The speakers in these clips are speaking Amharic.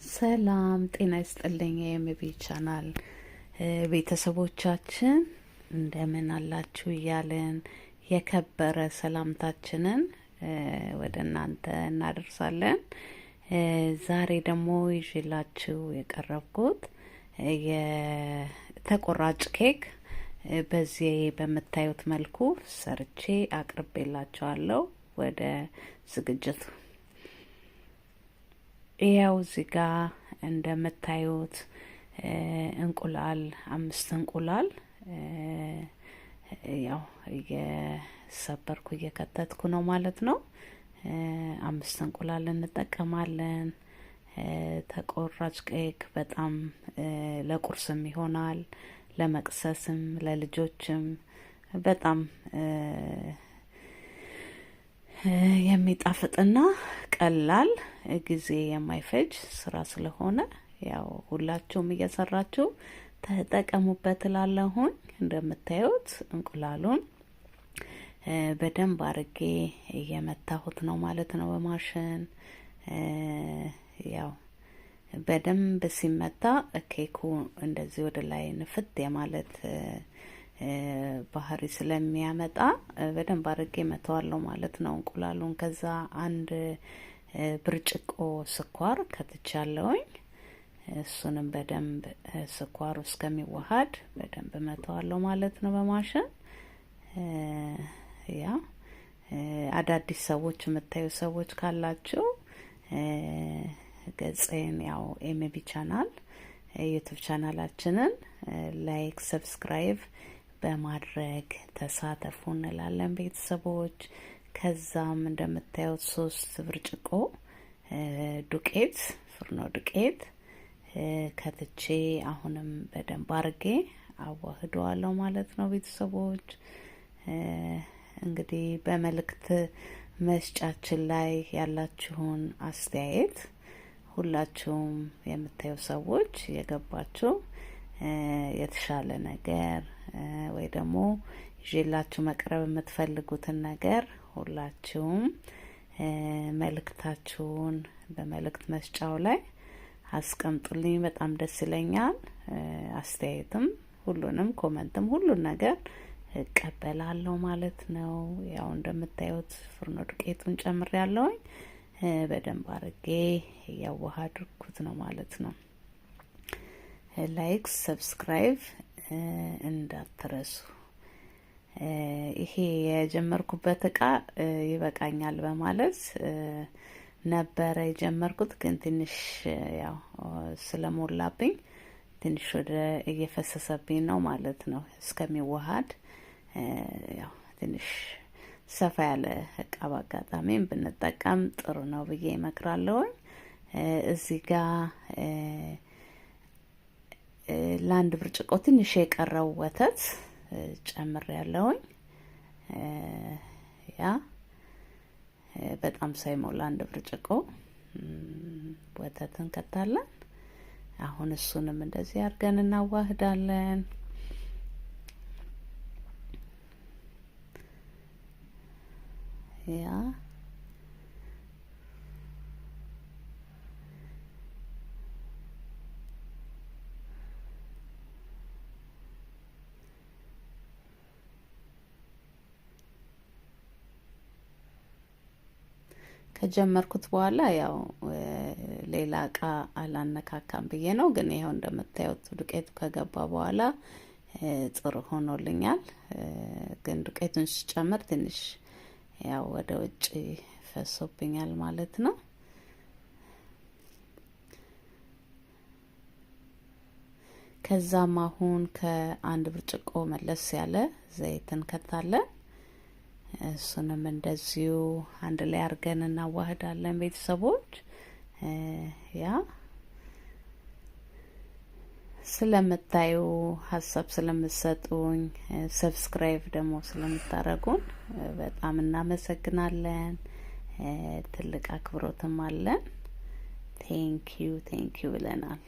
ሰላም ጤና ይስጥልኝ የኤምቢ ቻናል ቤተሰቦቻችን እንደምን አላችሁ እያለን የከበረ ሰላምታችንን ወደ እናንተ እናደርሳለን። ዛሬ ደግሞ ይዤላችሁ የቀረብኩት የተቆራጭ ኬክ በዚህ በምታዩት መልኩ ሰርቼ አቅርቤላችኋለሁ። ወደ ዝግጅቱ ያው እዚህ ጋር እንደምታዩት እንቁላል 5 እንቁላል ያው እየሰበርኩ እየከተትኩ ነው ማለት ነው። 5 እንቁላል እንጠቀማለን። ተቆራጭ ኬክ በጣም ለቁርስም ይሆናል፣ ለመቅሰስም፣ ለልጆችም በጣም የሚጣፍጥና ቀላል ጊዜ የማይፈጅ ስራ ስለሆነ ያው ሁላችሁም እየሰራችሁ ተጠቀሙበት እላለሁኝ። እንደምታዩት እንቁላሉን በደንብ አርጌ እየመታሁት ነው ማለት ነው በማሽን። ያው በደንብ ሲመታ ኬኩ እንደዚህ ወደ ላይ ንፍት የማለት ባህሪ ስለሚያመጣ በደንብ አርጌ መተዋለሁ ማለት ነው እንቁላሉን። ከዛ አንድ ብርጭቆ ስኳር ከትቻለሁኝ። እሱንም በደንብ ስኳሩ እስከሚዋሃድ በደንብ መተዋለሁ ማለት ነው በማሽን። ያ አዳዲስ ሰዎች የምታዩ ሰዎች ካላችሁ ገጽን ያው ኤምቢ ቻናል ዩቲዩብ ቻናላችንን ላይክ ሰብስክራይብ በማድረግ ተሳተፉ እንላለን ቤተሰቦች። ከዛም እንደምታዩት 3 ብርጭቆ ዱቄት ፍርኖ ዱቄት ከትቼ አሁንም በደንብ አርጌ አዋህደዋለሁ ማለት ነው ቤተሰቦች። እንግዲህ በመልእክት መስጫችን ላይ ያላችሁን አስተያየት ሁላችሁም የምታዩ ሰዎች የገባችሁ የተሻለ ነገር ወይ ደግሞ ይዤላችሁ መቅረብ የምትፈልጉትን ነገር ሁላችሁም መልእክታችሁን በመልእክት መስጫው ላይ አስቀምጡልኝ። በጣም ደስ ይለኛል። አስተያየትም ሁሉንም ኮሜንትም ሁሉን ነገር እቀበላለሁ ማለት ነው። ያው እንደምታዩት ፍርኖ ዱቄቱን ጨምሬያለሁኝ። በደንብ አርጌ ያዋሃድኩት ነው ማለት ነው። ላይክ ሰብስክራይብ እንዳትረሱ። ይሄ የጀመርኩበት እቃ ይበቃኛል በማለት ነበረ የጀመርኩት፣ ግን ትንሽ ያው ስለሞላብኝ ትንሽ ወደ እየፈሰሰብኝ ነው ማለት ነው። እስከሚዋሃድ ያው ትንሽ ሰፋ ያለ እቃ በአጋጣሚም ብንጠቀም ጥሩ ነው ብዬ እመክራለሁኝ። እዚህ ጋር ለአንድ ብርጭቆ ትንሽ የቀረው ወተት ጨምሬያለሁኝ። ያ በጣም ሳይሞላ አንድ ብርጭቆ ወተት እንከታለን። አሁን እሱንም እንደዚህ አድርገን እናዋህዳለን። ያ ከጀመርኩት በኋላ ያው ሌላ እቃ አላነካካም ብዬ ነው። ግን ይሄው እንደምታዩት ዱቄቱ ከገባ በኋላ ጥሩ ሆኖልኛል። ግን ዱቄቱን ሲጨምር ትንሽ ያው ወደ ውጭ ፈሶብኛል ማለት ነው። ከዛም አሁን ከአንድ ብርጭቆ መለስ ያለ ዘይት እንከታለን። እሱንም እንደዚሁ አንድ ላይ አርገን እናዋህዳለን ቤተሰቦች። ያ ስለምታዩ ሀሳብ ስለምትሰጡኝ ሰብስክራይብ ደግሞ ስለምታረጉን በጣም እናመሰግናለን። ትልቅ አክብሮትም አለን። ቴንኪዩ ብለናል።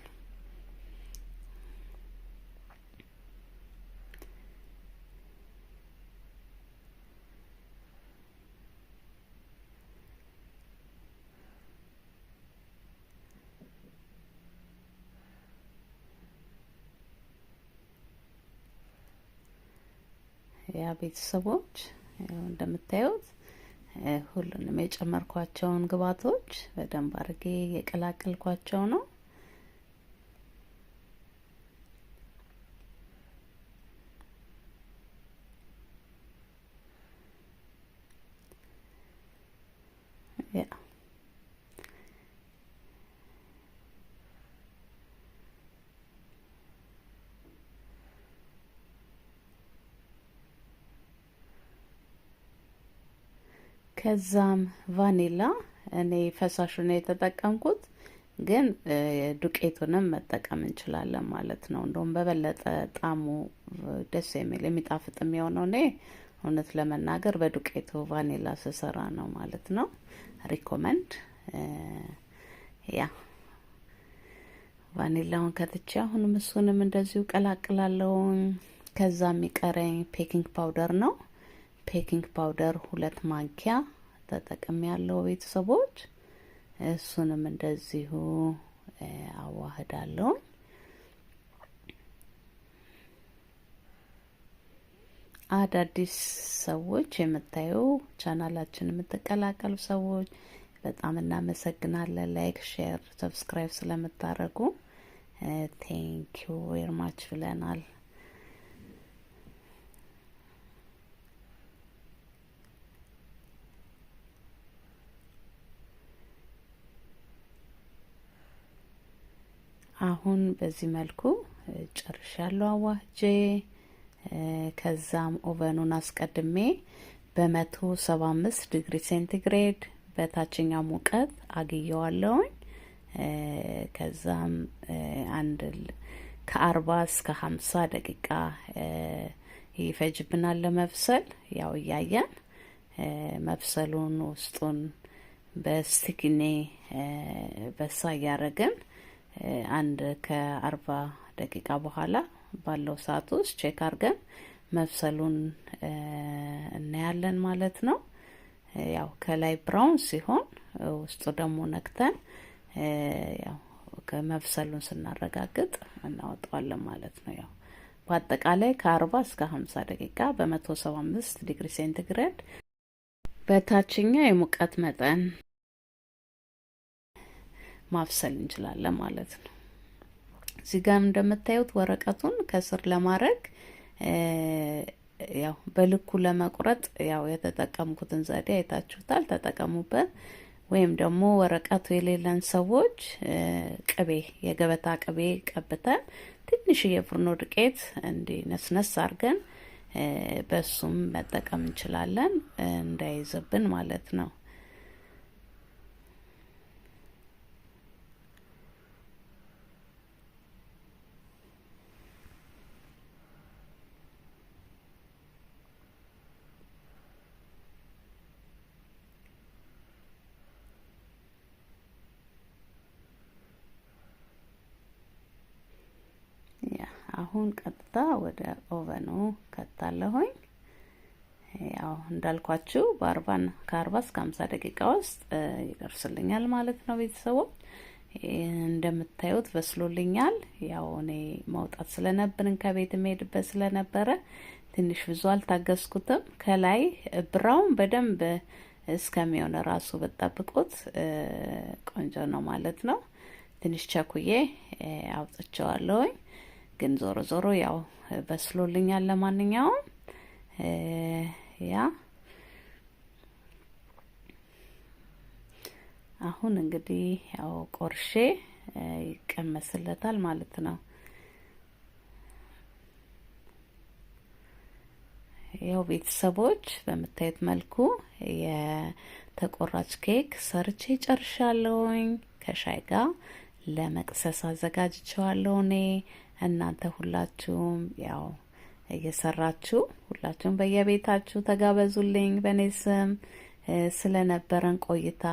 ያ ቤተሰቦች እንደምታዩት ሁሉንም የጨመርኳቸውን ግብአቶች በደንብ አድርጌ የቀላቀልኳቸው ነው። ያ ከዛም ቫኒላ እኔ ፈሳሹን የተጠቀምኩት፣ ግን ዱቄቱንም መጠቀም እንችላለን ማለት ነው። እንደውም በበለጠ ጣሙ ደስ የሚል የሚጣፍጥ የሚሆነው እኔ እውነት ለመናገር በዱቄቱ ቫኒላ ስሰራ ነው ማለት ነው። ሪኮመንድ ያ ቫኒላውን ከትቼ አሁንም እሱንም እንደዚሁ ቀላቅላለሁ። ከዛ የሚቀረኝ ፔኪንግ ፓውደር ነው። ፔኪንግ ፓውደር 2 ማንኪያ ተጠቅሜ ያለው ቤተሰቦች፣ እሱንም እንደዚሁ አዋህዳለሁ። አዳዲስ ሰዎች የምታዩ ቻናላችን የምትቀላቀሉ ሰዎች በጣም እናመሰግናለን። ላይክ፣ ሼር፣ ሰብስክራይብ ስለምታደርጉ ቴንክ ዩ ቬሪ ማች ብለናል። አሁን በዚህ መልኩ ጨርሻለሁ አዋህጄ። ከዛም ኦቨኑን አስቀድሜ በ175 ዲግሪ ሴንቲግሬድ በታችኛው ሙቀት አግየዋለሁኝ። ከዛም አንድ ከ40 እስከ 50 ደቂቃ ይፈጅብናል ለመብሰል። ያው እያየን መብሰሉን ውስጡን በስቲክኔ በሳ እያረግን አንድ ከ40 ደቂቃ በኋላ ባለው ሰዓት ውስጥ ቼክ አድርገን መብሰሉን እናያለን ማለት ነው። ያው ከላይ ብራውን ሲሆን ውስጡ ደግሞ ነክተን ያው ከመብሰሉን ስናረጋግጥ እናወጣዋለን ማለት ነው። ያው በአጠቃላይ ከ40 እስከ 50 ደቂቃ በ175 ዲግሪ ሴንቲግሬድ በታችኛው የሙቀት መጠን ማብሰል እንችላለን ማለት ነው። እዚህ ጋር እንደምታዩት ወረቀቱን ከስር ለማድረግ ያው በልኩ ለመቁረጥ ያው የተጠቀምኩትን ዘዴ አይታችሁታል፣ ተጠቀሙበት። ወይም ደግሞ ወረቀቱ የሌለን ሰዎች ቅቤ፣ የገበታ ቅቤ ቀብተን ትንሽ የፍርኖ ዱቄት እንዲነስነስ አድርገን በሱም መጠቀም እንችላለን፣ እንዳይዝብን ማለት ነው። አሁን ቀጥታ ወደ ኦቨኑ ከታለሁኝ። ያው እንዳልኳችሁ ከ40 እስከ 50 ደቂቃ ውስጥ ይደርስልኛል ማለት ነው። ቤተሰቦች እንደምታዩት በስሎልኛል። ያው እኔ መውጣት ስለነበርን ከቤት መሄድበት ስለነበረ ትንሽ ብዙ አልታገስኩትም። ከላይ ብራውን በደንብ እስከሚሆን ራሱ በጠብቁት ቆንጆ ነው ማለት ነው። ትንሽ ቸኩዬ አውጥቼዋለሁኝ። ግን ዞሮ ዞሮ ያው በስሎልኛል። ለማንኛውም ያ አሁን እንግዲህ ያው ቆርሼ ይቀመስለታል ማለት ነው። ያው ቤተሰቦች በምታዩት መልኩ የተቆራጭ ኬክ ሰርቼ ጨርሻለሁኝ። ከሻይ ጋር ለመቅሰስ አዘጋጅቼዋለሁ እኔ። እናንተ ሁላችሁም ያው እየሰራችሁ ሁላችሁም በየቤታችሁ ተጋበዙልኝ። በኔ ስም ስለነበረን ቆይታ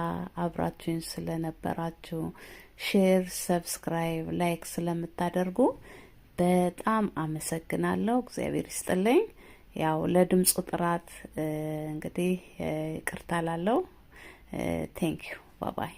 አብራችሁን ስለነበራችሁ ሼር፣ ሰብስክራይብ፣ ላይክ ስለምታደርጉ በጣም አመሰግናለሁ። እግዚአብሔር ይስጥልኝ። ያው ለድምፁ ጥራት እንግዲህ ይቅርታ ላለው ቴንክ ዩ ባባይ